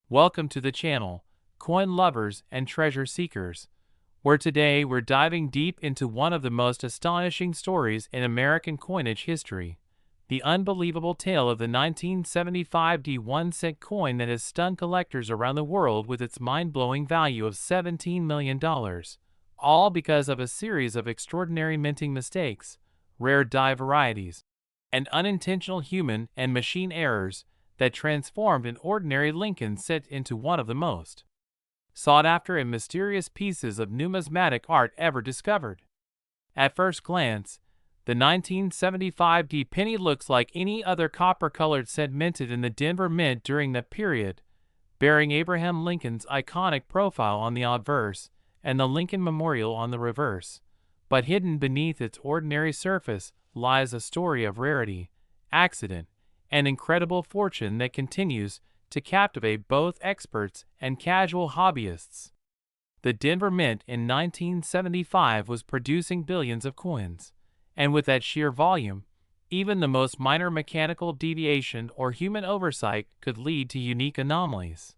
Welcome to the channel, coin lovers and treasure seekers, where today we're diving deep into one of the most astonishing stories in American coinage history, the unbelievable tale of the 1975 1-cent coin that has stunned collectors around the world with its mind-blowing value of $17 million, all because of a series of extraordinary minting mistakes, rare die varieties, and unintentional human and machine errors that transformed an ordinary Lincoln cent into one of the most sought-after and mysterious pieces of numismatic art ever discovered. At first glance, the 1975 penny looks like any other copper-colored cent minted in the Denver Mint during that period, bearing Abraham Lincoln's iconic profile on the obverse and the Lincoln Memorial on the reverse. But hidden beneath its ordinary surface lies a story of rarity, accident, and incredible fortune that continues to captivate both experts and casual hobbyists. The Denver Mint in 1975 was producing billions of coins, and with that sheer volume, even the most minor mechanical deviation or human oversight could lead to unique anomalies.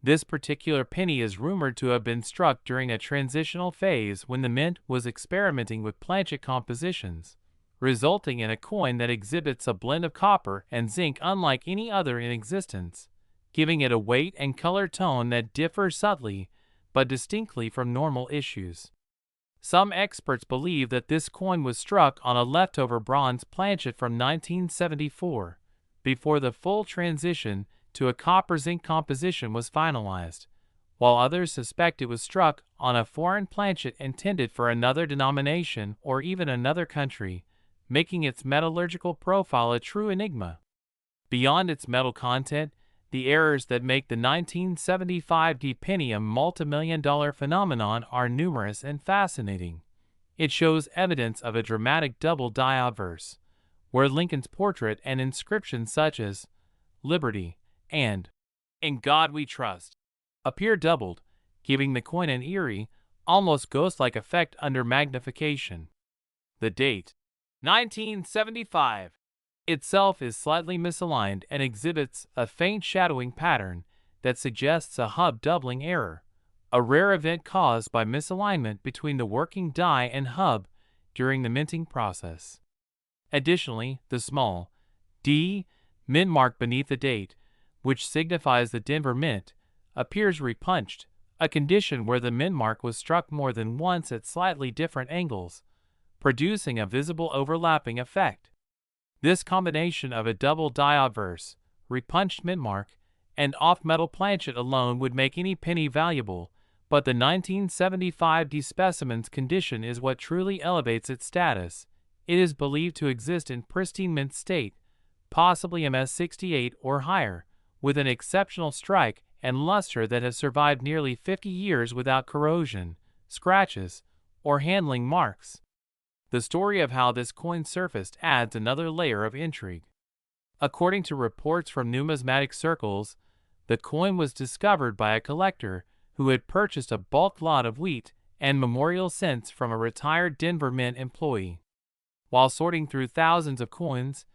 This particular penny is rumored to have been struck during a transitional phase when the mint was experimenting with planchet compositions, resulting in a coin that exhibits a blend of copper and zinc unlike any other in existence, giving it a weight and color tone that differ subtly but distinctly from normal issues. Some experts believe that this coin was struck on a leftover bronze planchet from 1974, before the full transition to a copper-zinc composition was finalized, while others suspect it was struck on a foreign planchet intended for another denomination or even another country, making its metallurgical profile a true enigma. Beyond its metal content, the errors that make the 1975 penny a multi-million-dollar phenomenon are numerous and fascinating. It shows evidence of a dramatic double die obverse, where Lincoln's portrait and inscriptions such as "Liberty" and "In God We Trust" appear doubled, giving the coin an eerie, almost ghost-like effect under magnification. The date, 1975, itself is slightly misaligned and exhibits a faint shadowing pattern that suggests a hub doubling error, a rare event caused by misalignment between the working die and hub during the minting process. Additionally, the small D mint mark beneath the date, which signifies the Denver Mint, appears repunched, a condition where the mint mark was struck more than once at slightly different angles, producing a visible overlapping effect. This combination of a double die obverse, repunched mint mark, and off-metal planchet alone would make any penny valuable, but the 1975 specimen's condition is what truly elevates its status. It is believed to exist in pristine mint state, possibly MS68 or higher, with an exceptional strike and luster that has survived nearly 50 years without corrosion, scratches, or handling marks. The story of how this coin surfaced adds another layer of intrigue. According to reports from numismatic circles, the coin was discovered by a collector who had purchased a bulk lot of wheat and memorial cents from a retired Denver Mint employee. While sorting through thousands of coins,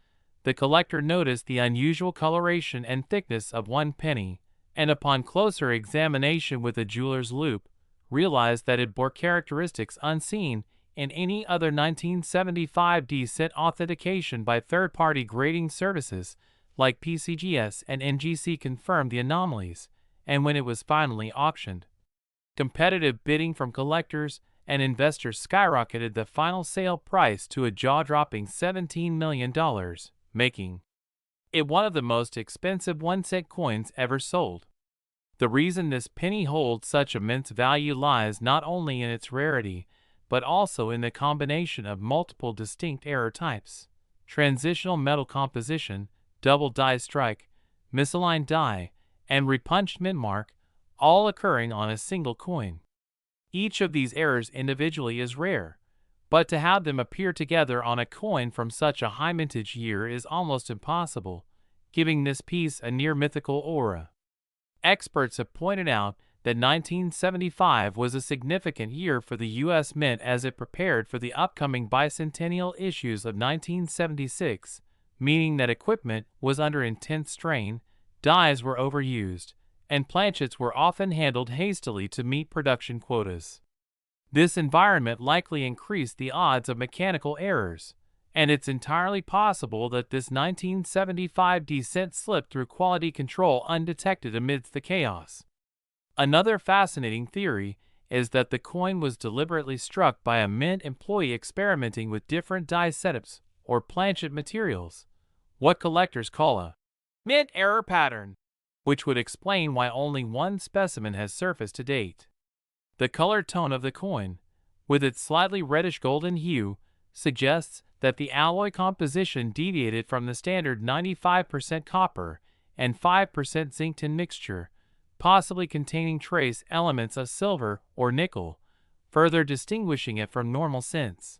the collector noticed the unusual coloration and thickness of one penny, and upon closer examination with a jeweler's loupe, realized that it bore characteristics unseen in any other 1975 cent authentication by third-party grading services like PCGS and NGC confirmed the anomalies, and when it was finally auctioned, competitive bidding from collectors and investors skyrocketed the final sale price to a jaw-dropping $17 million, making it one of the most expensive 1-cent coins ever sold. The reason this penny holds such immense value lies not only in its rarity, but also in the combination of multiple distinct error types: transitional metal composition, double die strike, misaligned die, and repunched mint mark, all occurring on a single coin. Each of these errors individually is rare, but to have them appear together on a coin from such a high mintage year is almost impossible, giving this piece a near mythical aura. Experts have pointed out that 1975 was a significant year for the U.S. Mint as it prepared for the upcoming bicentennial issues of 1976, meaning that equipment was under intense strain, dies were overused, and planchets were often handled hastily to meet production quotas. This environment likely increased the odds of mechanical errors, and it's entirely possible that this 1975 descent slipped through quality control undetected amidst the chaos. Another fascinating theory is that the coin was deliberately struck by a mint employee experimenting with different die setups or planchet materials, what collectors call a mint error pattern, which would explain why only one specimen has surfaced to date. The color tone of the coin, with its slightly reddish-golden hue, suggests that the alloy composition deviated from the standard 95% copper and 5% zinc tin mixture, possibly containing trace elements of silver or nickel, further distinguishing it from normal cents.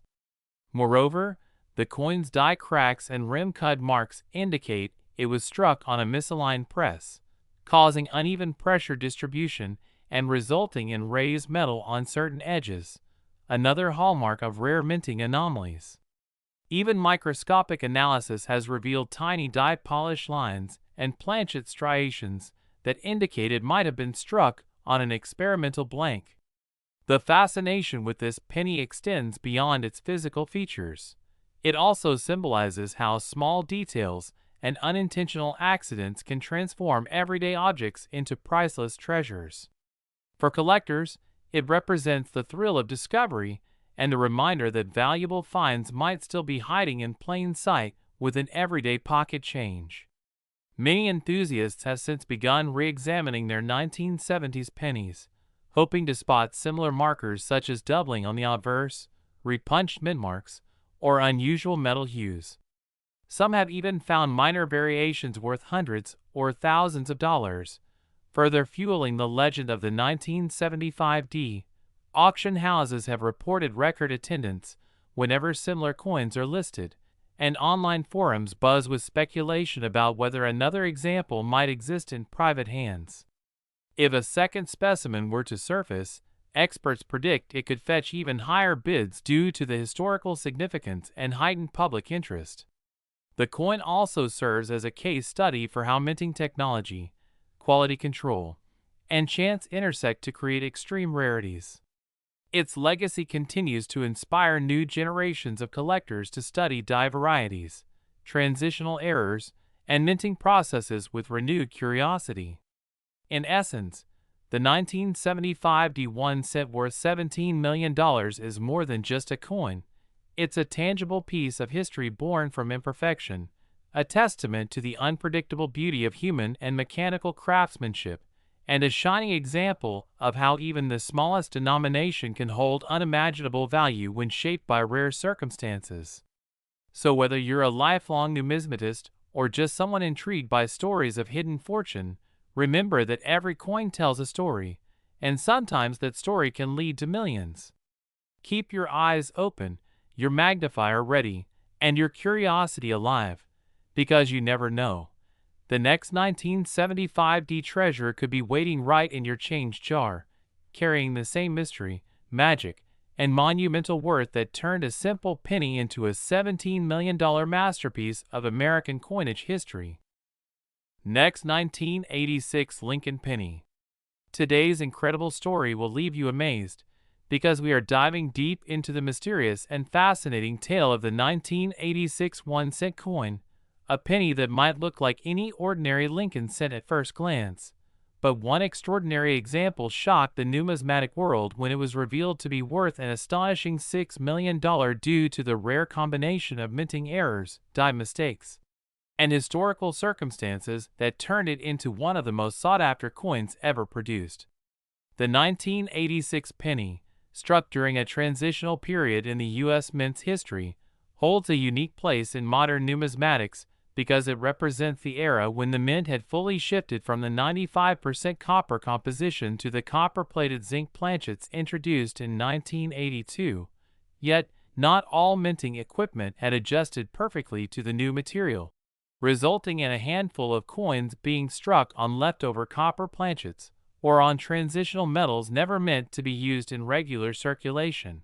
Moreover, the coin's die cracks and rim cut marks indicate it was struck on a misaligned press, causing uneven pressure distribution and resulting in raised metal on certain edges, another hallmark of rare minting anomalies. Even microscopic analysis has revealed tiny die polish lines and planchet striations that indicate it might have been struck on an experimental blank. The fascination with this penny extends beyond its physical features. It also symbolizes how small details and unintentional accidents can transform everyday objects into priceless treasures. For collectors, it represents the thrill of discovery and a reminder that valuable finds might still be hiding in plain sight within everyday pocket change. Many enthusiasts have since begun re-examining their 1970s pennies, hoping to spot similar markers such as doubling on the obverse, repunched mint marks, or unusual metal hues. Some have even found minor variations worth hundreds or thousands of dollars, further fueling the legend of the 1975D. Auction houses have reported record attendance whenever similar coins are listed, and online forums buzz with speculation about whether another example might exist in private hands. If a second specimen were to surface, experts predict it could fetch even higher bids due to the historical significance and heightened public interest. The coin also serves as a case study for how minting technology, quality control, and chance intersect to create extreme rarities. Its legacy continues to inspire new generations of collectors to study die varieties, transitional errors, and minting processes with renewed curiosity. In essence, the 1975 D1 cent worth $17 million is more than just a coin. It's a tangible piece of history born from imperfection, a testament to the unpredictable beauty of human and mechanical craftsmanship, and a shining example of how even the smallest denomination can hold unimaginable value when shaped by rare circumstances. So whether you're a lifelong numismatist or just someone intrigued by stories of hidden fortune, remember that every coin tells a story, and sometimes that story can lead to millions. Keep your eyes open, your magnifier ready, and your curiosity alive, because you never know. The next 1975D treasure could be waiting right in your change jar, carrying the same mystery, magic, and monumental worth that turned a simple penny into a $17 million masterpiece of American coinage history. Next, 1986 Lincoln Penny. Today's incredible story will leave you amazed, because we are diving deep into the mysterious and fascinating tale of the 1986 1-cent coin, a penny that might look like any ordinary Lincoln cent at first glance. But one extraordinary example shocked the numismatic world when it was revealed to be worth an astonishing $6 million due to the rare combination of minting errors, die mistakes, and historical circumstances that turned it into one of the most sought-after coins ever produced. The 1986 penny, struck during a transitional period in the U.S. mint's history, holds a unique place in modern numismatics because it represents the era when the mint had fully shifted from the 95% copper composition to the copper-plated zinc planchets introduced in 1982. Yet, not all minting equipment had adjusted perfectly to the new material, resulting in a handful of coins being struck on leftover copper planchets or on transitional metals never meant to be used in regular circulation.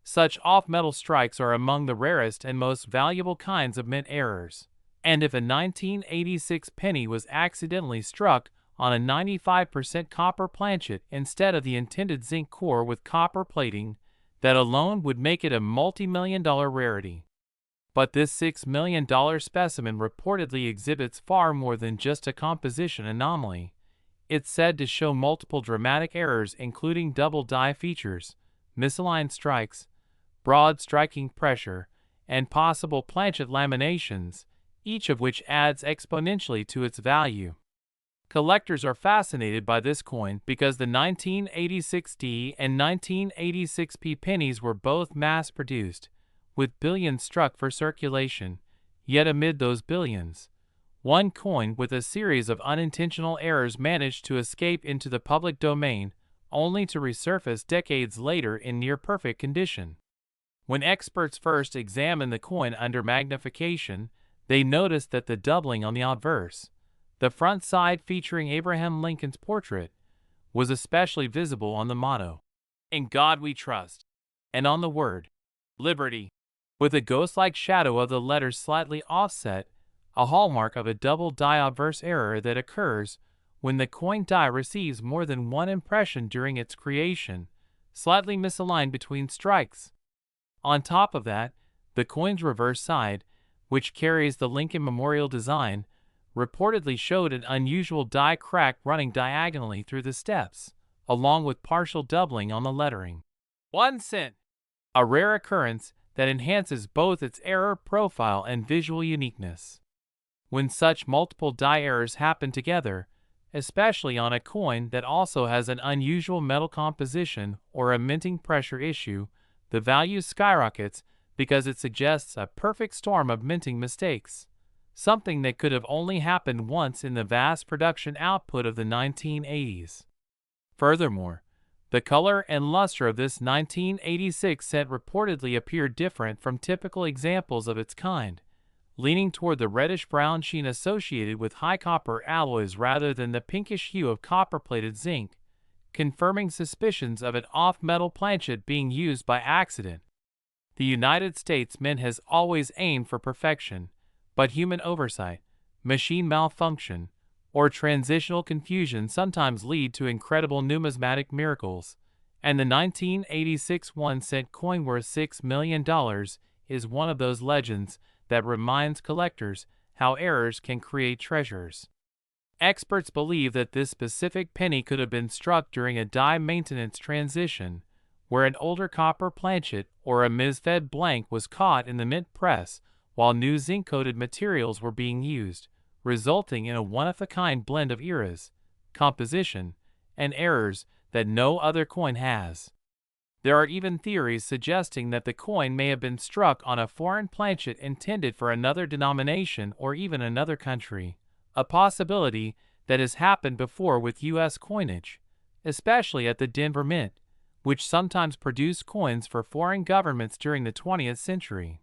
Such off-metal strikes are among the rarest and most valuable kinds of mint errors, and if a 1986 penny was accidentally struck on a 95% copper planchet instead of the intended zinc core with copper plating that alone would make it a multi-million-dollar rarity. But this $6 million specimen reportedly exhibits far more than just a composition anomaly. It's said to show multiple dramatic errors including double die features, misaligned strikes, broad striking pressure, and possible planchet laminations, each of which adds exponentially to its value. Collectors are fascinated by this coin because the 1986D and 1986P pennies were both mass-produced, with billions struck for circulation, yet amid those billions, one coin with a series of unintentional errors managed to escape into the public domain, only to resurface decades later in near-perfect condition. When experts first examined the coin under magnification, they noticed that the doubling on the obverse, the front side featuring Abraham Lincoln's portrait, was especially visible on the motto, "In God We Trust," and on the word, "Liberty," with a ghost-like shadow of the letters slightly offset, a hallmark of a double die obverse error that occurs when the coin die receives more than one impression during its creation, slightly misaligned between strikes. On top of that, the coin's reverse side, which carries the Lincoln Memorial design, reportedly showed an unusual die crack running diagonally through the steps, along with partial doubling on the lettering. 1 cent! A rare occurrence that enhances both its error profile and visual uniqueness. When such multiple die errors happen together, especially on a coin that also has an unusual metal composition or a minting pressure issue, the value skyrockets because it suggests a perfect storm of minting mistakes, something that could have only happened once in the vast production output of the 1980s. Furthermore, the color and luster of this 1986 cent reportedly appeared different from typical examples of its kind, leaning toward the reddish-brown sheen associated with high copper alloys rather than the pinkish hue of copper-plated zinc, confirming suspicions of an off-metal planchet being used by accident. The United States Mint has always aimed for perfection, but human oversight, machine malfunction, or transitional confusion sometimes lead to incredible numismatic miracles, and the 1986 1-cent coin worth $6 million is one of those legends that reminds collectors how errors can create treasures. Experts believe that this specific penny could have been struck during a die maintenance transition, where an older copper planchet or a misfed blank was caught in the mint press while new zinc-coated materials were being used, resulting in a one-of-a-kind blend of eras, composition, and errors that no other coin has. There are even theories suggesting that the coin may have been struck on a foreign planchet intended for another denomination or even another country, a possibility that has happened before with U.S. coinage, especially at the Denver Mint, which sometimes produced coins for foreign governments during the 20th century.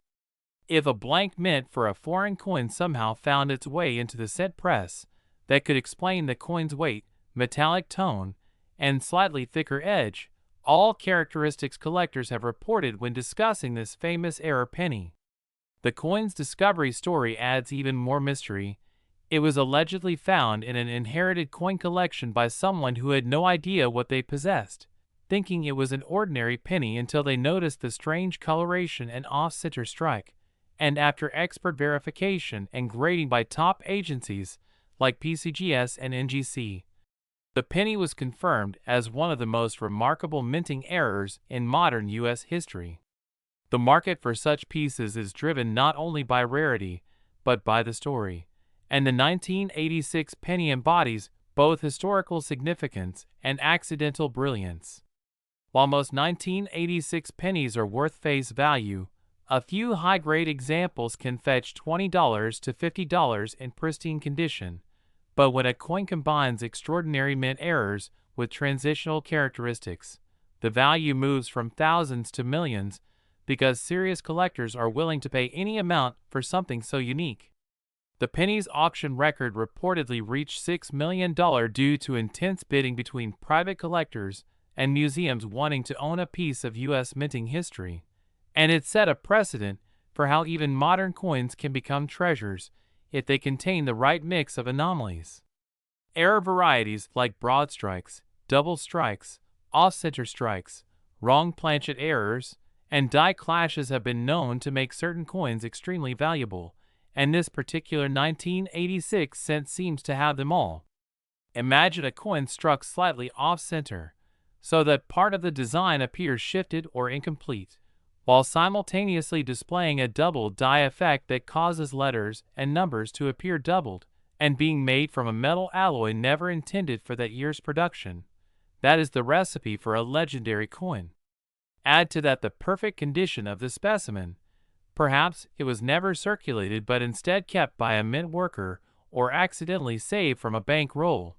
If a blank mint for a foreign coin somehow found its way into the cent press, that could explain the coin's weight, metallic tone, and slightly thicker edge, all characteristics collectors have reported when discussing this famous error penny. The coin's discovery story adds even more mystery. It was allegedly found in an inherited coin collection by someone who had no idea what they possessed, thinking it was an ordinary penny until they noticed the strange coloration and off-center strike, and after expert verification and grading by top agencies like PCGS and NGC, the penny was confirmed as one of the most remarkable minting errors in modern U.S. history. The market for such pieces is driven not only by rarity, but by the story, and the 1986 penny embodies both historical significance and accidental brilliance. While most 1986 pennies are worth face value, a few high-grade examples can fetch $20 to $50 in pristine condition. But when a coin combines extraordinary mint errors with transitional characteristics, the value moves from thousands to millions because serious collectors are willing to pay any amount for something so unique. The penny's auction record reportedly reached $6 million due to intense bidding between private collectors and museums wanting to own a piece of U.S. minting history, and it set a precedent for how even modern coins can become treasures if they contain the right mix of anomalies. Error varieties like broad strikes, double strikes, off-center strikes, wrong planchet errors, and die clashes have been known to make certain coins extremely valuable, and this particular 1986 cent seems to have them all. Imagine a coin struck slightly off-center, so that part of the design appears shifted or incomplete, while simultaneously displaying a double die effect that causes letters and numbers to appear doubled, and being made from a metal alloy never intended for that year's production. That is the recipe for a legendary coin. Add to that the perfect condition of the specimen. Perhaps it was never circulated but instead kept by a mint worker or accidentally saved from a bank roll,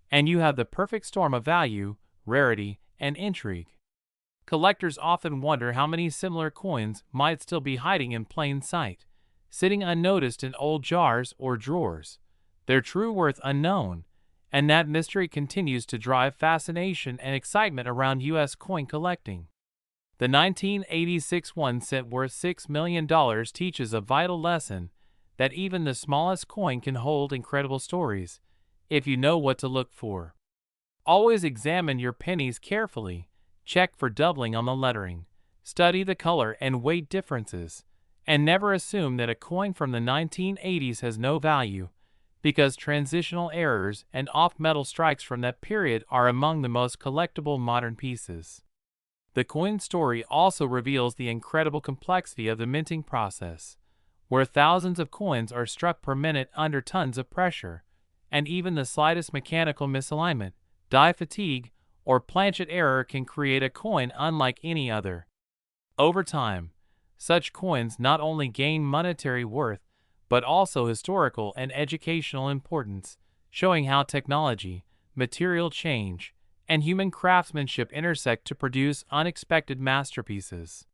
and you have the perfect storm of value, rarity, and intrigue. Collectors often wonder how many similar coins might still be hiding in plain sight, sitting unnoticed in old jars or drawers, their true worth unknown, and that mystery continues to drive fascination and excitement around U.S. coin collecting. The 1986 1 cent worth $6 million teaches a vital lesson that even the smallest coin can hold incredible stories, if you know what to look for. Always examine your pennies carefully, check for doubling on the lettering, study the color and weight differences, and never assume that a coin from the 1980s has no value, because transitional errors and off-metal strikes from that period are among the most collectible modern pieces. The coin story also reveals the incredible complexity of the minting process, where thousands of coins are struck per minute under tons of pressure, and even the slightest mechanical misalignment, die fatigue, or planchet error can create a coin unlike any other. Over time, such coins not only gain monetary worth, but also historical and educational importance, showing how technology, material change, and human craftsmanship intersect to produce unexpected masterpieces.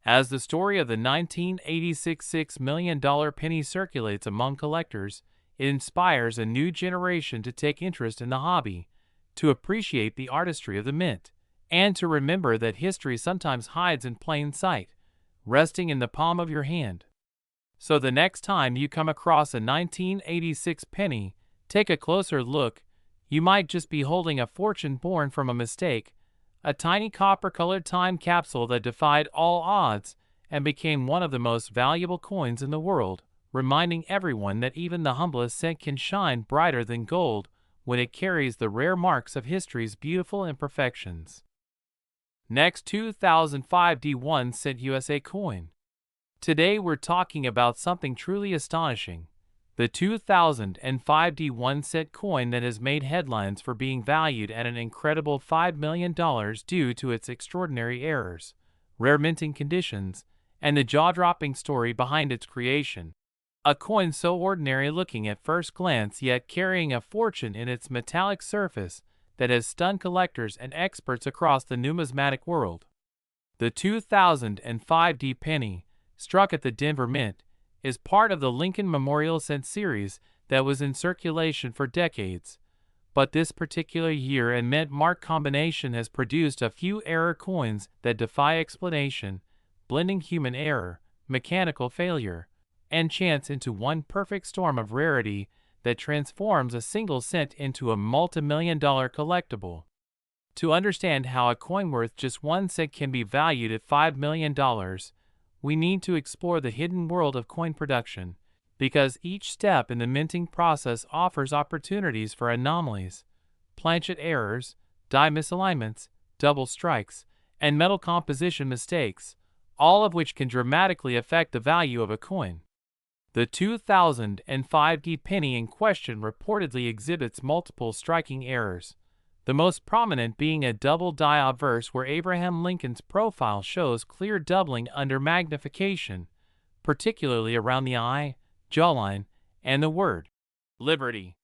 As the story of the 1986 $6 million penny circulates among collectors, it inspires a new generation to take interest in the hobby, to appreciate the artistry of the mint, and to remember that history sometimes hides in plain sight, resting in the palm of your hand. So the next time you come across a 1986 penny, take a closer look. You might just be holding a fortune born from a mistake, a tiny copper-colored time capsule that defied all odds and became one of the most valuable coins in the world, reminding everyone that even the humblest cent can shine brighter than gold when it carries the rare marks of history's beautiful imperfections. Next, 2005 D1 cent USA coin. Today we're talking about something truly astonishing, the 2005 D1 cent coin that has made headlines for being valued at an incredible $5 million due to its extraordinary errors, rare minting conditions, and the jaw-dropping story behind its creation. A coin so ordinary looking at first glance yet carrying a fortune in its metallic surface that has stunned collectors and experts across the numismatic world. The 2005 D penny, struck at the Denver Mint, is part of the Lincoln Memorial Cent series that was in circulation for decades. But this particular year and mint mark combination has produced a few error coins that defy explanation, blending human error, mechanical failure, and chance into one perfect storm of rarity that transforms a single cent into a multi-million-dollar collectible. To understand how a coin worth just 1 cent can be valued at $5 million, we need to explore the hidden world of coin production, because each step in the minting process offers opportunities for anomalies, planchet errors, die misalignments, double strikes, and metal composition mistakes, all of which can dramatically affect the value of a coin. The 2005 D penny in question reportedly exhibits multiple striking errors, the most prominent being a double die obverse where Abraham Lincoln's profile shows clear doubling under magnification, particularly around the eye, jawline, and the word liberty.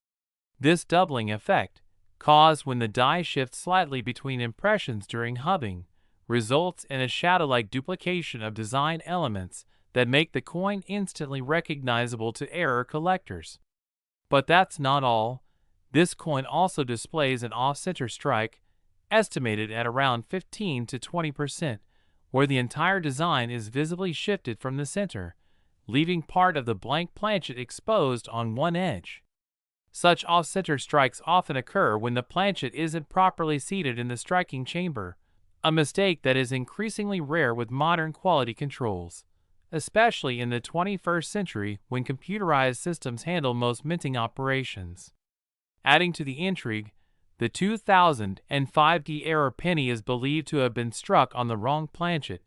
This doubling effect, caused when the die shifts slightly between impressions during hubbing, results in a shadow-like duplication of design elements that make the coin instantly recognizable to error collectors. But that's not all. This coin also displays an off-center strike, estimated at around 15 to 20%, where the entire design is visibly shifted from the center, leaving part of the blank planchet exposed on one edge. Such off-center strikes often occur when the planchet isn't properly seated in the striking chamber, a mistake that is increasingly rare with modern quality controls, especially in the 21st century when computerized systems handle most minting operations. Adding to the intrigue, the 2005D error penny is believed to have been struck on the wrong planchet,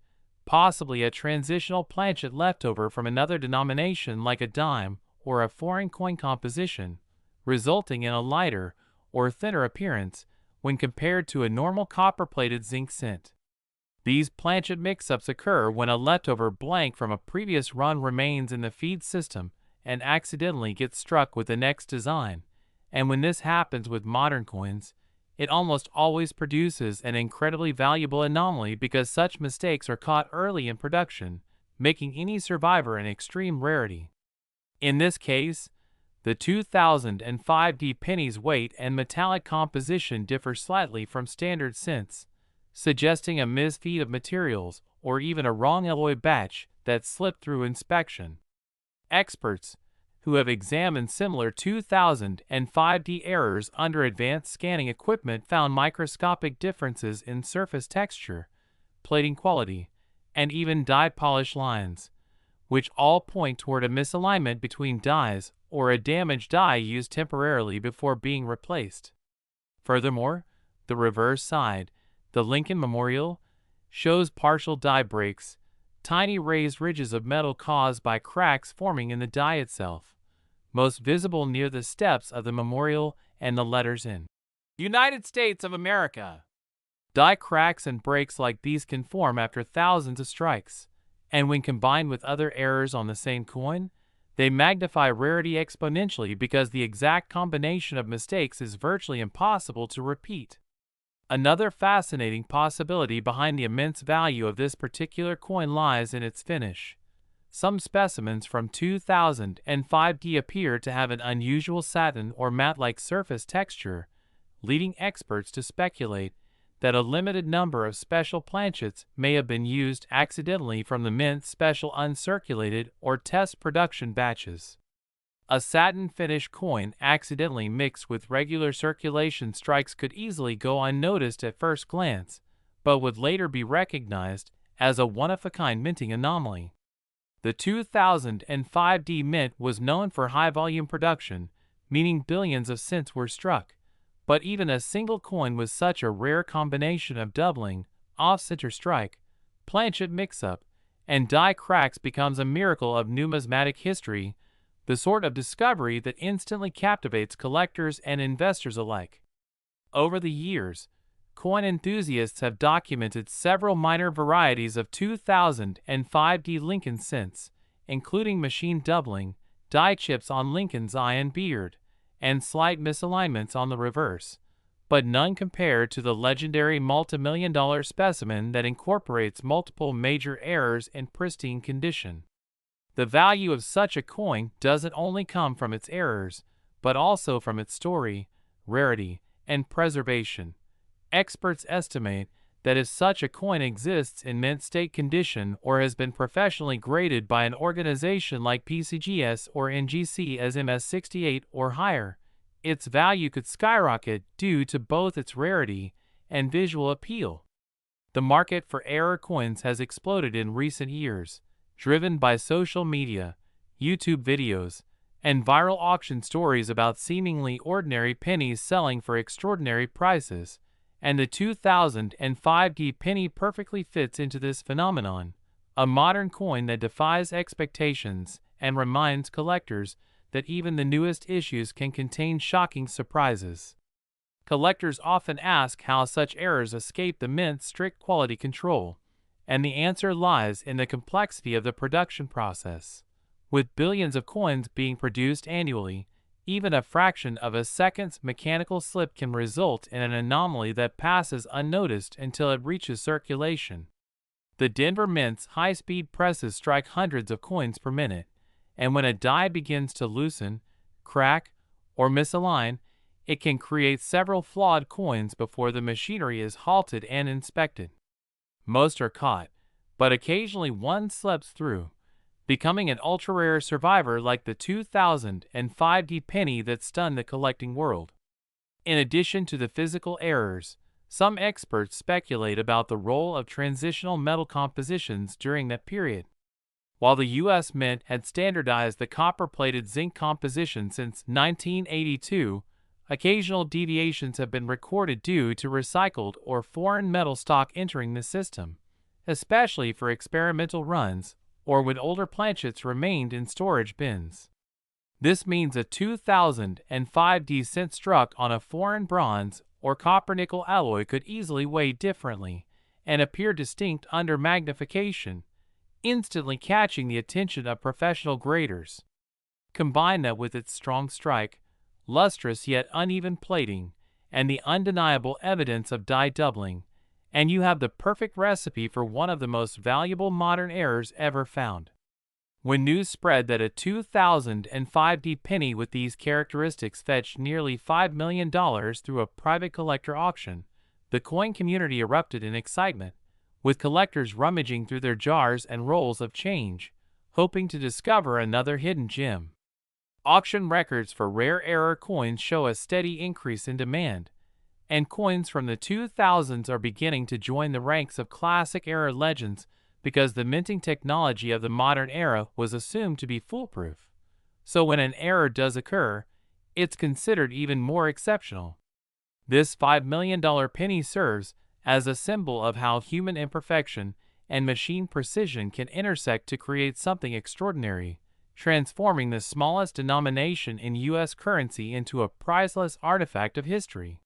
possibly a transitional planchet leftover from another denomination like a dime or a foreign coin composition, resulting in a lighter or thinner appearance when compared to a normal copper-plated zinc cent. These planchet mix-ups occur when a leftover blank from a previous run remains in the feed system and accidentally gets struck with the next design, and when this happens with modern coins, it almost always produces an incredibly valuable anomaly because such mistakes are caught early in production, making any survivor an extreme rarity. In this case, the 2005D penny's weight and metallic composition differ slightly from standard cents, suggesting a misfeed of materials or even a wrong alloy batch that slipped through inspection. Experts who have examined similar 2005D errors under advanced scanning equipment found microscopic differences in surface texture, plating quality, and even die polish lines, which all point toward a misalignment between dies or a damaged die used temporarily before being replaced. Furthermore, the reverse side, the Lincoln Memorial, shows partial die breaks, tiny raised ridges of metal caused by cracks forming in the die itself, most visible near the steps of the memorial and the letters in United States of America. Die cracks and breaks like these can form after thousands of strikes, and when combined with other errors on the same coin, they magnify rarity exponentially because the exact combination of mistakes is virtually impossible to repeat. Another fascinating possibility behind the immense value of this particular coin lies in its finish. Some specimens from 2005D appear to have an unusual satin or matte-like surface texture, leading experts to speculate that a limited number of special planchets may have been used accidentally from the Mint's special uncirculated or test production batches. A satin finish coin accidentally mixed with regular circulation strikes could easily go unnoticed at first glance, but would later be recognized as a one-of-a-kind minting anomaly. The 2005D Mint was known for high-volume production, meaning billions of cents were struck. But even a single coin with such a rare combination of doubling, off-center strike, planchet mix-up, and die cracks becomes a miracle of numismatic history, the sort of discovery that instantly captivates collectors and investors alike. Over the years, coin enthusiasts have documented several minor varieties of 2005D Lincoln cents, including machine doubling, die chips on Lincoln's eye and beard, and slight misalignments on the reverse, but none compared to the legendary multimillion-dollar specimen that incorporates multiple major errors in pristine condition. The value of such a coin doesn't only come from its errors, but also from its story, rarity, and preservation. Experts estimate that if such a coin exists in mint state condition or has been professionally graded by an organization like PCGS or NGC as MS68 or higher, its value could skyrocket due to both its rarity and visual appeal. The market for error coins has exploded in recent years, driven by social media, YouTube videos, and viral auction stories about seemingly ordinary pennies selling for extraordinary prices, and the 2005D penny perfectly fits into this phenomenon, a modern coin that defies expectations and reminds collectors that even the newest issues can contain shocking surprises. Collectors often ask how such errors escape the Mint's strict quality control, and the answer lies in the complexity of the production process. With billions of coins being produced annually, even a fraction of a second's mechanical slip can result in an anomaly that passes unnoticed until it reaches circulation. The Denver Mint's high-speed presses strike hundreds of coins per minute, and when a die begins to loosen, crack, or misalign, it can create several flawed coins before the machinery is halted and inspected. Most are caught, but occasionally one slips through, becoming an ultra-rare survivor like the 2005 penny that stunned the collecting world. In addition to the physical errors, some experts speculate about the role of transitional metal compositions during that period. While the U.S. Mint had standardized the copper-plated zinc composition since 1982, occasional deviations have been recorded due to recycled or foreign metal stock entering the system, especially for experimental runs or when older planchets remained in storage bins. This means a 2005 cent struck on a foreign bronze or copper-nickel alloy could easily weigh differently and appear distinct under magnification, instantly catching the attention of professional graders. Combine that with its strong strike, lustrous yet uneven plating, and the undeniable evidence of die doubling, and you have the perfect recipe for one of the most valuable modern errors ever found. When news spread that a 2005 penny with these characteristics fetched nearly $5 million through a private collector auction, the coin community erupted in excitement, with collectors rummaging through their jars and rolls of change, hoping to discover another hidden gem. Auction records for rare error coins show a steady increase in demand, and coins from the 2000s are beginning to join the ranks of classic era legends because the minting technology of the modern era was assumed to be foolproof. So when an error does occur, it's considered even more exceptional. This $5 million penny serves as a symbol of how human imperfection and machine precision can intersect to create something extraordinary, transforming the smallest denomination in U.S. currency into a priceless artifact of history.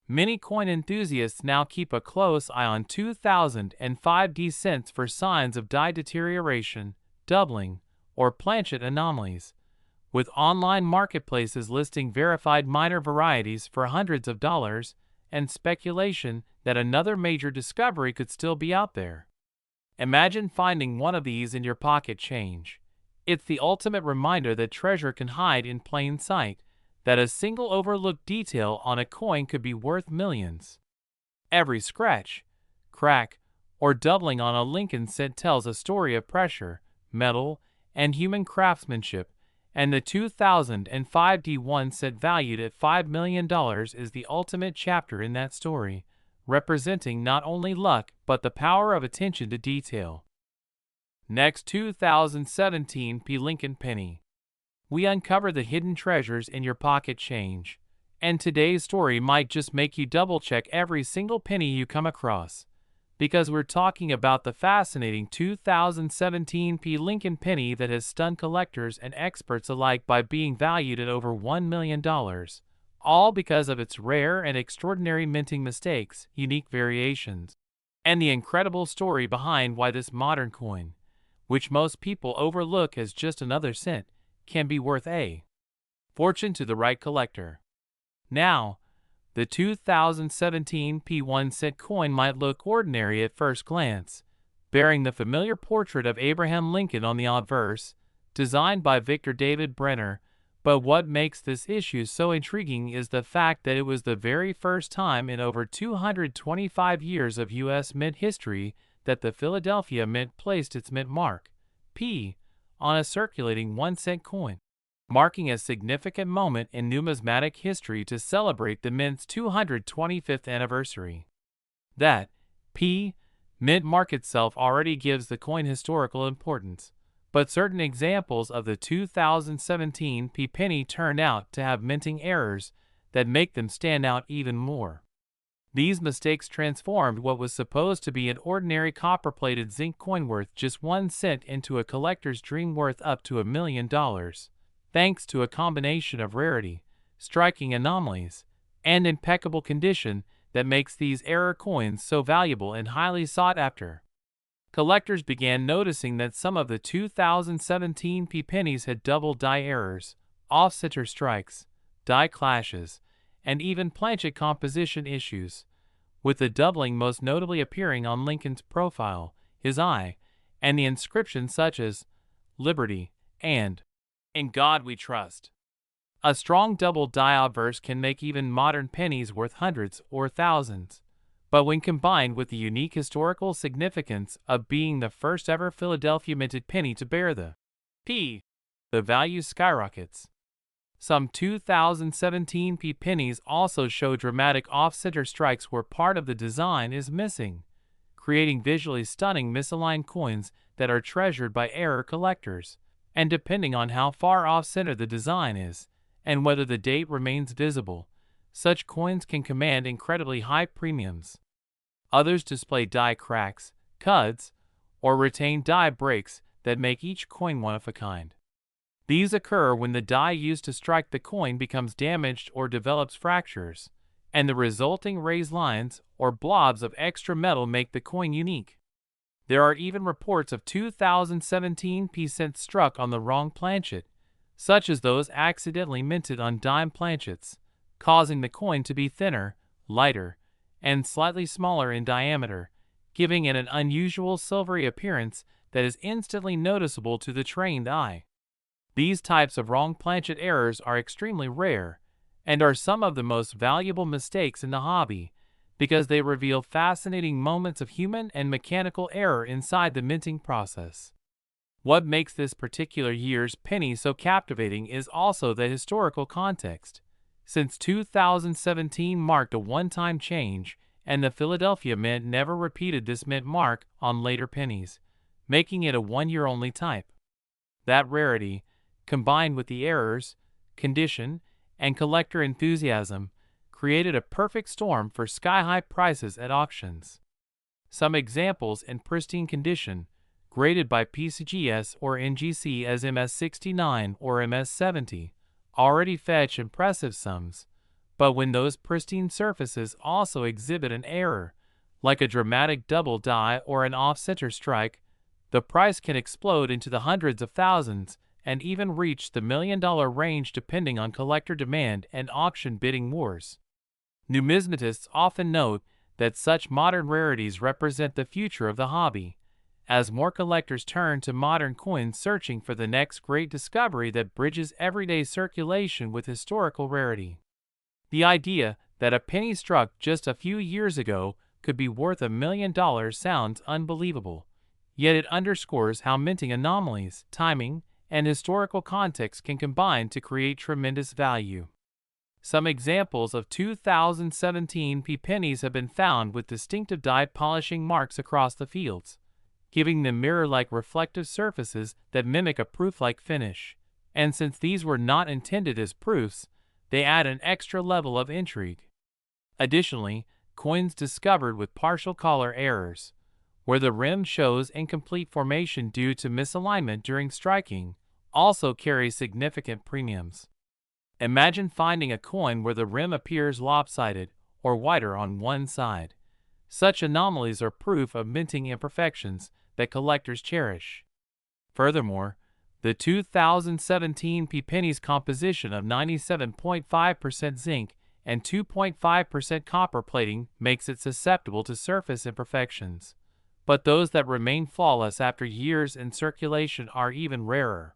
Many coin enthusiasts now keep a close eye on 2005 cents for signs of die deterioration, doubling, or planchet anomalies, with online marketplaces listing verified minor varieties for hundreds of dollars and speculation that another major discovery could still be out there. Imagine finding one of these in your pocket change. It's the ultimate reminder that treasure can hide in plain sight, that a single overlooked detail on a coin could be worth millions. Every scratch, crack, or doubling on a Lincoln cent tells a story of pressure, metal, and human craftsmanship, and the 2005 1 cent valued at $5 million is the ultimate chapter in that story, representing not only luck but the power of attention to detail. Next, 2017 Lincoln penny. We uncover the hidden treasures in your pocket change, and today's story might just make you double-check every single penny you come across, because we're talking about the fascinating 2017 Lincoln penny that has stunned collectors and experts alike by being valued at over $1 million, all because of its rare and extraordinary minting mistakes, unique variations, and the incredible story behind why this modern coin, which most people overlook as just another cent, can be worth a fortune to the right collector. Now, the 2017 1 cent coin might look ordinary at first glance, bearing the familiar portrait of Abraham Lincoln on the obverse, designed by Victor David Brenner, but what makes this issue so intriguing is the fact that it was the very first time in over 225 years of U.S. Mint history that the Philadelphia Mint placed its mint mark, P, on a circulating 1 cent coin, marking a significant moment in numismatic history to celebrate the Mint's 225th anniversary. That P Mint mark itself already gives the coin historical importance, but certain examples of the 2017 penny turned out to have minting errors that make them stand out even more. These mistakes transformed what was supposed to be an ordinary copper-plated zinc coin worth just 1 cent into a collector's dream worth up to $1 million, thanks to a combination of rarity, striking anomalies, and impeccable condition that makes these error coins so valuable and highly sought after. Collectors began noticing that some of the 2017 pennies had double die errors, off-center strikes, die clashes, and even planchet composition issues, with the doubling most notably appearing on Lincoln's profile, his eye, and the inscriptions such as "Liberty" and "In God We Trust." A strong double die obverse can make even modern pennies worth hundreds or thousands, But when combined with the unique historical significance of being the first ever Philadelphia minted penny to bear the P, the value skyrockets. Some 2017 P pennies also show dramatic off-center strikes where part of the design is missing, creating visually stunning misaligned coins that are treasured by error collectors. And depending on how far off-center the design is, and whether the date remains visible, such coins can command incredibly high premiums. Others display die cracks, cuts, or retain die breaks that make each coin one of a kind. These occur when the die used to strike the coin becomes damaged or develops fractures, and the resulting raised lines or blobs of extra metal make the coin unique. There are even reports of 2017 p-cents struck on the wrong planchet, such as those accidentally minted on dime planchets, causing the coin to be thinner, lighter, and slightly smaller in diameter, giving it an unusual silvery appearance that is instantly noticeable to the trained eye. These types of wrong planchet errors are extremely rare and are some of the most valuable mistakes in the hobby because they reveal fascinating moments of human and mechanical error inside the minting process. What makes this particular year's penny so captivating is also the historical context. Since 2017 marked a one-time change, and the Philadelphia Mint never repeated this mint mark on later pennies, making it a one-year-only type. That rarity, combined with the errors, condition, and collector enthusiasm, created a perfect storm for sky-high prices at auctions. Some examples in pristine condition, graded by PCGS or NGC as MS69 or MS70, already fetch impressive sums, but when those pristine surfaces also exhibit an error, like a dramatic double die or an off-center strike, the price can explode into the hundreds of thousands and even reach the million-dollar range depending on collector demand and auction bidding wars. Numismatists often note that such modern rarities represent the future of the hobby, as more collectors turn to modern coins searching for the next great discovery that bridges everyday circulation with historical rarity. The idea that a penny struck just a few years ago could be worth $1 million sounds unbelievable, yet it underscores how minting anomalies, timing, and historical context can combine to create tremendous value. Some examples of 2017 P pennies have been found with distinctive die polishing marks across the fields, giving them mirror-like reflective surfaces that mimic a proof-like finish. And since these were not intended as proofs, they add an extra level of intrigue. Additionally, coins discovered with partial color errors, where the rim shows incomplete formation due to misalignment during striking, also carry significant premiums. Imagine finding a coin where the rim appears lopsided or wider on one side. Such anomalies are proof of minting imperfections that collectors cherish. Furthermore, the 2017 P penny's composition of 97.5% zinc and 2.5% copper plating makes it susceptible to surface imperfections, but those that remain flawless after years in circulation are even rarer.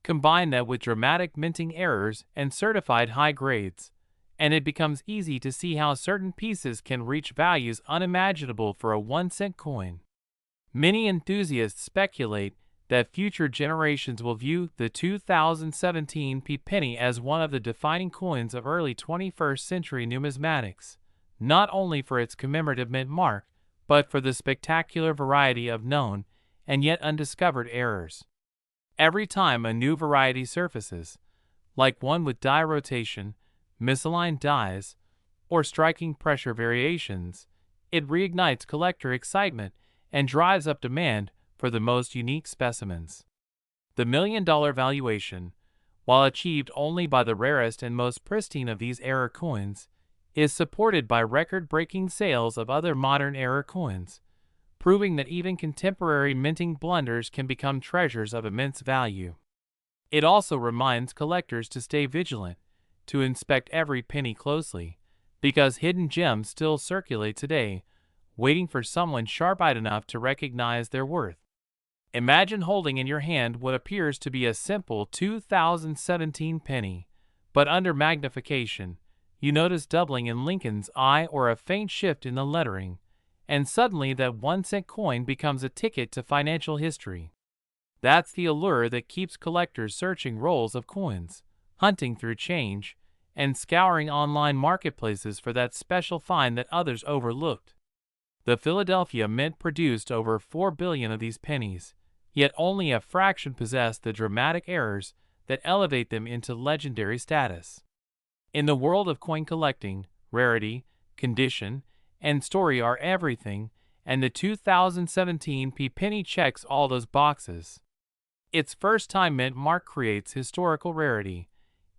Combine that with dramatic minting errors and certified high grades, and it becomes easy to see how certain pieces can reach values unimaginable for a 1-cent coin. Many enthusiasts speculate that future generations will view the 2017 P penny as one of the defining coins of early 21st century numismatics, not only for its commemorative mint mark, but for the spectacular variety of known and yet undiscovered errors. Every time a new variety surfaces, like one with die rotation, misaligned dies, or striking pressure variations, it reignites collector excitement and drives up demand for the most unique specimens. The $1 million valuation, while achieved only by the rarest and most pristine of these error coins, is supported by record-breaking sales of other modern error coins, proving that even contemporary minting blunders can become treasures of immense value. It also reminds collectors to stay vigilant, to inspect every penny closely, because hidden gems still circulate today, waiting for someone sharp-eyed enough to recognize their worth. Imagine holding in your hand what appears to be a simple 2017 penny, but under magnification, you notice doubling in Lincoln's eye or a faint shift in the lettering, and suddenly that 1-cent coin becomes a ticket to financial history. That's the allure that keeps collectors searching rolls of coins, hunting through change, and scouring online marketplaces for that special find that others overlooked. The Philadelphia Mint produced over 4 billion of these pennies, yet only a fraction possessed the dramatic errors that elevate them into legendary status. In the world of coin collecting, rarity, condition, and story are everything, and the 2017 penny checks all those boxes. Its first-time mint mark creates historical rarity,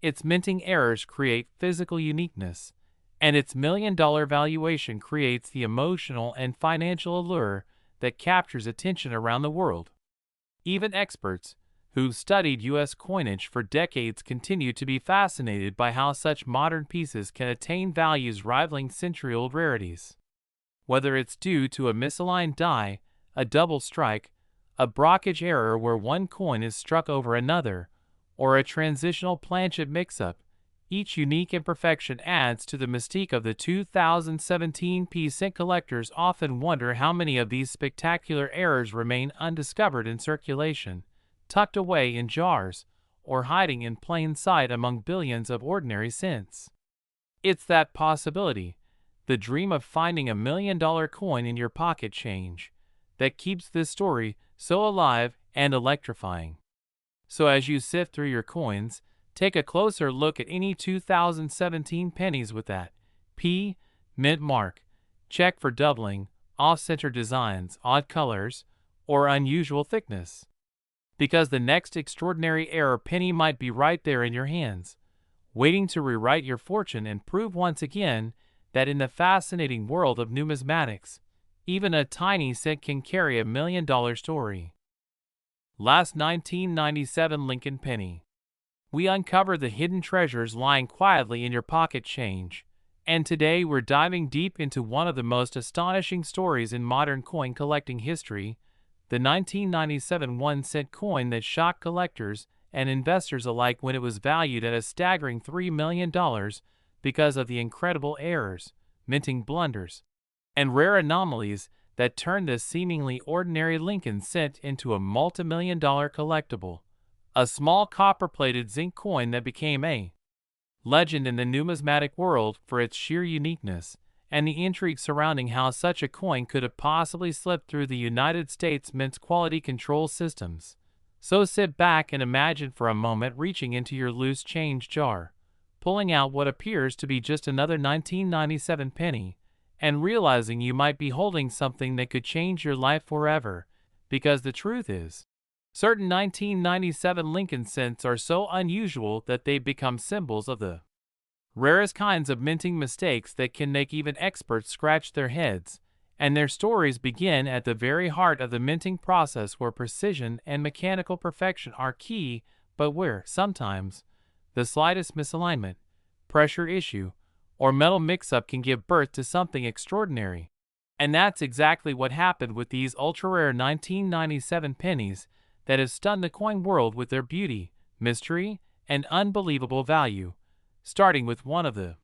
its minting errors create physical uniqueness, and its million-dollar valuation creates the emotional and financial allure that captures attention around the world. Even experts, who've studied U.S. coinage for decades, continue to be fascinated by how such modern pieces can attain values rivaling century-old rarities. Whether it's due to a misaligned die, a double strike, a blockage error where one coin is struck over another, or a transitional planchet mix-up, each unique imperfection adds to the mystique of the 2017 cent. Collectors often wonder how many of these spectacular errors remain undiscovered in circulation, tucked away in jars, or hiding in plain sight among billions of ordinary cents. It's that possibility, the dream of finding $1 million coin in your pocket change, that keeps this story so alive and electrifying. So as you sift through your coins, take a closer look at any 2017 pennies with that mint mark. Check for doubling, off-center designs, odd colors, or unusual thickness. Because the next extraordinary error penny might be right there in your hands, waiting to rewrite your fortune and prove once again that in the fascinating world of numismatics, even a tiny cent can carry $1 million story. Last 1997 Lincoln penny. We uncover the hidden treasures lying quietly in your pocket change, and today we're diving deep into one of the most astonishing stories in modern coin collecting history, the 1997 1-cent coin that shocked collectors and investors alike when it was valued at a staggering $3 million because of the incredible errors, minting blunders, and rare anomalies that turned this seemingly ordinary Lincoln cent into a multi-million-dollar collectible, a small copper-plated zinc coin that became a legend in the numismatic world for its sheer uniqueness and the intrigue surrounding how such a coin could have possibly slipped through the United States Mint's quality control systems. So sit back and imagine for a moment reaching into your loose change jar, pulling out what appears to be just another 1997 penny, and realizing you might be holding something that could change your life forever, because the truth is, certain 1997 Lincoln cents are so unusual that they've become symbols of the rarest kinds of minting mistakes that can make even experts scratch their heads, and their stories begin at the very heart of the minting process where precision and mechanical perfection are key, but where, sometimes, the slightest misalignment, pressure issue, or metal mix-up can give birth to something extraordinary. And that's exactly what happened with these ultra-rare 1997 pennies that have stunned the coin world with their beauty, mystery, and unbelievable value, starting with one of the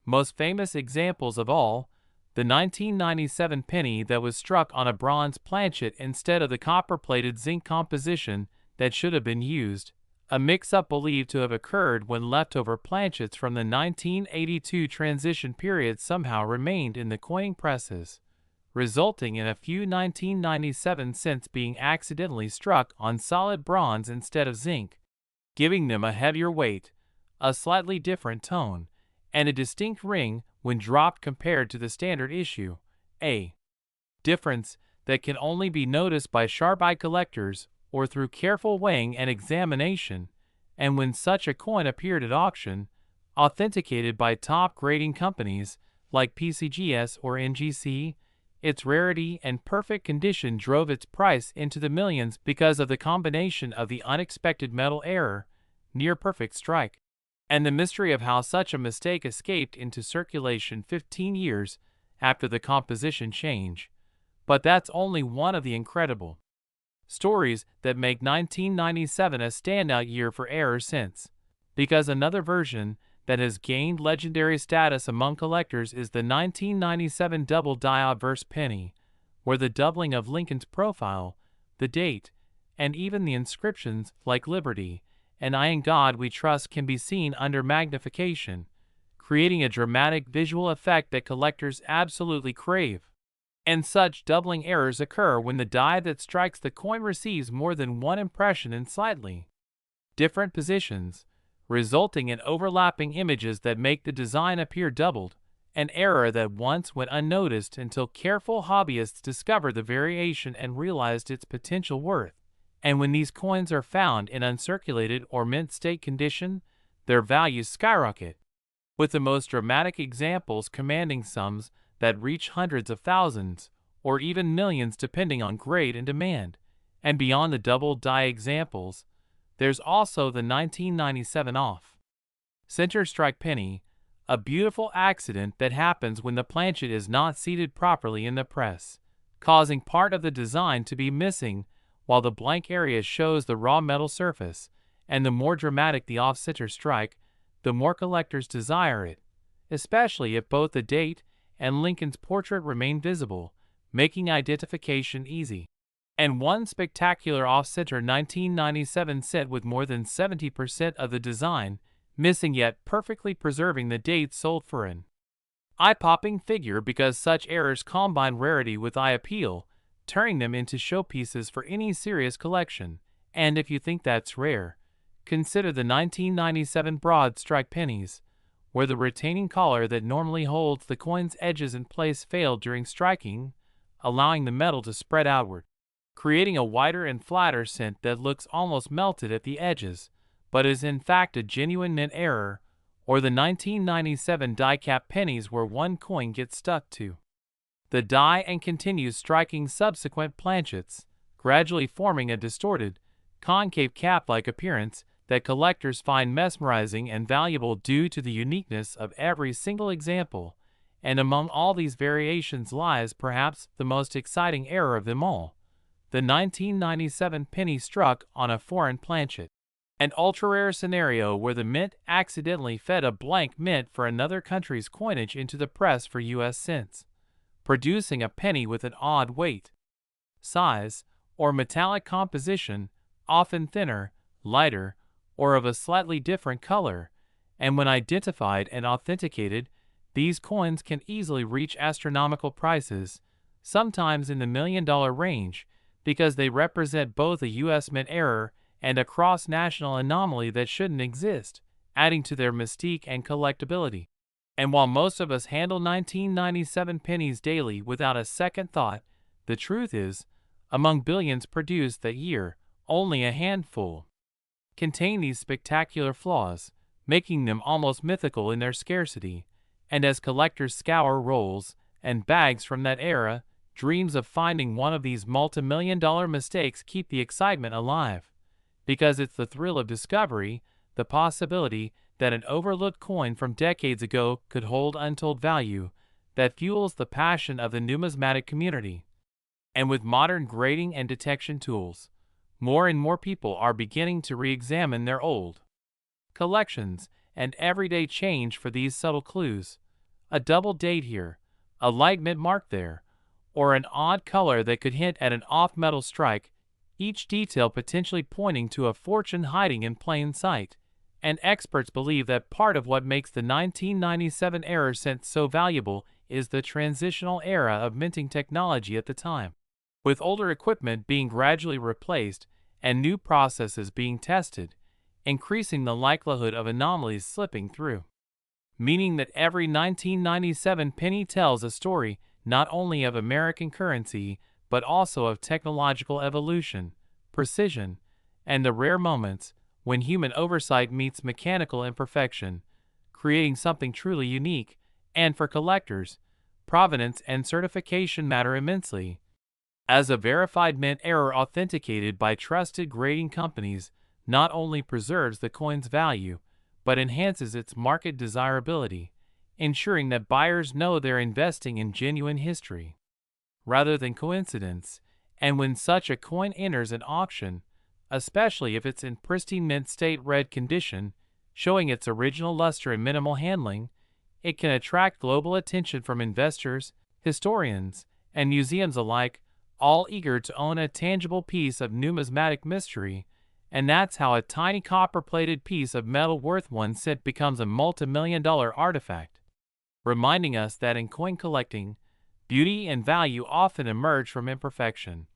most famous examples of all, the 1997 penny that was struck on a bronze planchet instead of the copper-plated zinc composition that should have been used, a mix-up believed to have occurred when leftover planchets from the 1982 transition period somehow remained in the coining presses, resulting in a few 1997 cents being accidentally struck on solid bronze instead of zinc, giving them a heavier weight, a slightly different tone, and a distinct ring when dropped compared to the standard issue, a difference that can only be noticed by sharp-eyed collectors or through careful weighing and examination, and when such a coin appeared at auction, authenticated by top grading companies like PCGS or NGC, its rarity and perfect condition drove its price into the millions because of the combination of the unexpected metal error, near-perfect strike, and the mystery of how such a mistake escaped into circulation 15 years after the composition change. But that's only one of the incredible stories that make 1997 a standout year for error cents, because another version, that has gained legendary status among collectors is the 1997 double-die obverse penny, where the doubling of Lincoln's profile, the date, and even the inscriptions like Liberty and I in God We Trust can be seen under magnification, creating a dramatic visual effect that collectors absolutely crave. And such doubling errors occur when the die that strikes the coin receives more than one impression in slightly different positions, resulting in overlapping images that make the design appear doubled, an error that once went unnoticed until careful hobbyists discovered the variation and realized its potential worth. And when these coins are found in uncirculated or mint state condition, their values skyrocket, with the most dramatic examples commanding sums that reach hundreds of thousands, or even millions depending on grade and demand. And beyond the double-die examples, there's also the 1997 off-center strike penny, a beautiful accident that happens when the planchet is not seated properly in the press, causing part of the design to be missing while the blank area shows the raw metal surface. And the more dramatic the off-center strike, the more collectors desire it, especially if both the date and Lincoln's portrait remain visible, making identification easy. And one spectacular off-center 1997 set with more than 70% of the design missing yet perfectly preserving the date sold for an eye-popping figure because such errors combine rarity with eye appeal, turning them into showpieces for any serious collection. And if you think that's rare, consider the 1997 broad strike pennies, where the retaining collar that normally holds the coin's edges in place failed during striking, allowing the metal to spread outward, creating a wider and flatter cent that looks almost melted at the edges, but is in fact a genuine mint error. Or the 1997 die-cap pennies where one coin gets stuck to the die and continues striking subsequent planchets, gradually forming a distorted, concave cap-like appearance that collectors find mesmerizing and valuable due to the uniqueness of every single example. And among all these variations lies perhaps the most exciting error of them all, the 1997 penny struck on a foreign planchet, an ultra-rare scenario where the mint accidentally fed a blank mint for another country's coinage into the press for US cents, producing a penny with an odd weight, size, or metallic composition, often thinner, lighter, or of a slightly different color. And when identified and authenticated, these coins can easily reach astronomical prices, sometimes in the million-dollar range, because they represent both a US mint error and a cross-national anomaly that shouldn't exist, adding to their mystique and collectability. And while most of us handle 1997 pennies daily without a second thought, the truth is, among billions produced that year, only a handful contain these spectacular flaws, making them almost mythical in their scarcity. And as collectors scour rolls and bags from that era, dreams of finding one of these multi-million-dollar mistakes keep the excitement alive, because it's the thrill of discovery, the possibility that an overlooked coin from decades ago could hold untold value, that fuels the passion of the numismatic community. And with modern grading and detection tools, more and more people are beginning to re-examine their old collections and everyday change for these subtle clues. A double date here, a light mint mark there, or an odd color that could hint at an off-metal strike, each detail potentially pointing to a fortune hiding in plain sight. And experts believe that part of what makes the 1997 error cent so valuable is the transitional era of minting technology at the time, with older equipment being gradually replaced and new processes being tested, increasing the likelihood of anomalies slipping through. Meaning that every 1997 penny tells a story not only of American currency, but also of technological evolution, precision, and the rare moments when human oversight meets mechanical imperfection, creating something truly unique. And for collectors, provenance and certification matter immensely, as a verified mint error authenticated by trusted grading companies not only preserves the coin's value, but enhances its market desirability, ensuring that buyers know they're investing in genuine history rather than coincidence. And when such a coin enters an auction, especially if it's in pristine mint state red condition, showing its original luster and minimal handling. It can attract global attention from investors, historians, and museums alike, all eager to own a tangible piece of numismatic mystery. And that's how a tiny copper-plated piece of metal worth 1 cent becomes a multi-million-dollar artifact, reminding us that in coin collecting, beauty and value often emerge from imperfection,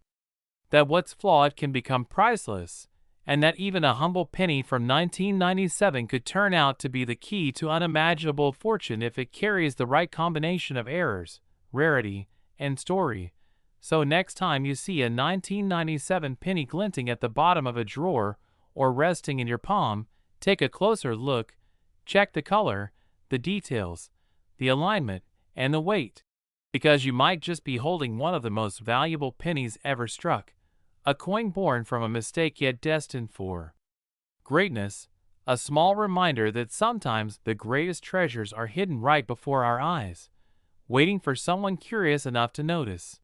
that what's flawed can become priceless, and that even a humble penny from 1997 could turn out to be the key to unimaginable fortune if it carries the right combination of errors, rarity, and story. So next time you see a 1997 penny glinting at the bottom of a drawer or resting in your palm, take a closer look. Check the color, the details, the alignment, and the weight, because you might just be holding one of the most valuable pennies ever struck, a coin born from a mistake yet destined for greatness, a small reminder that sometimes the greatest treasures are hidden right before our eyes, waiting for someone curious enough to notice.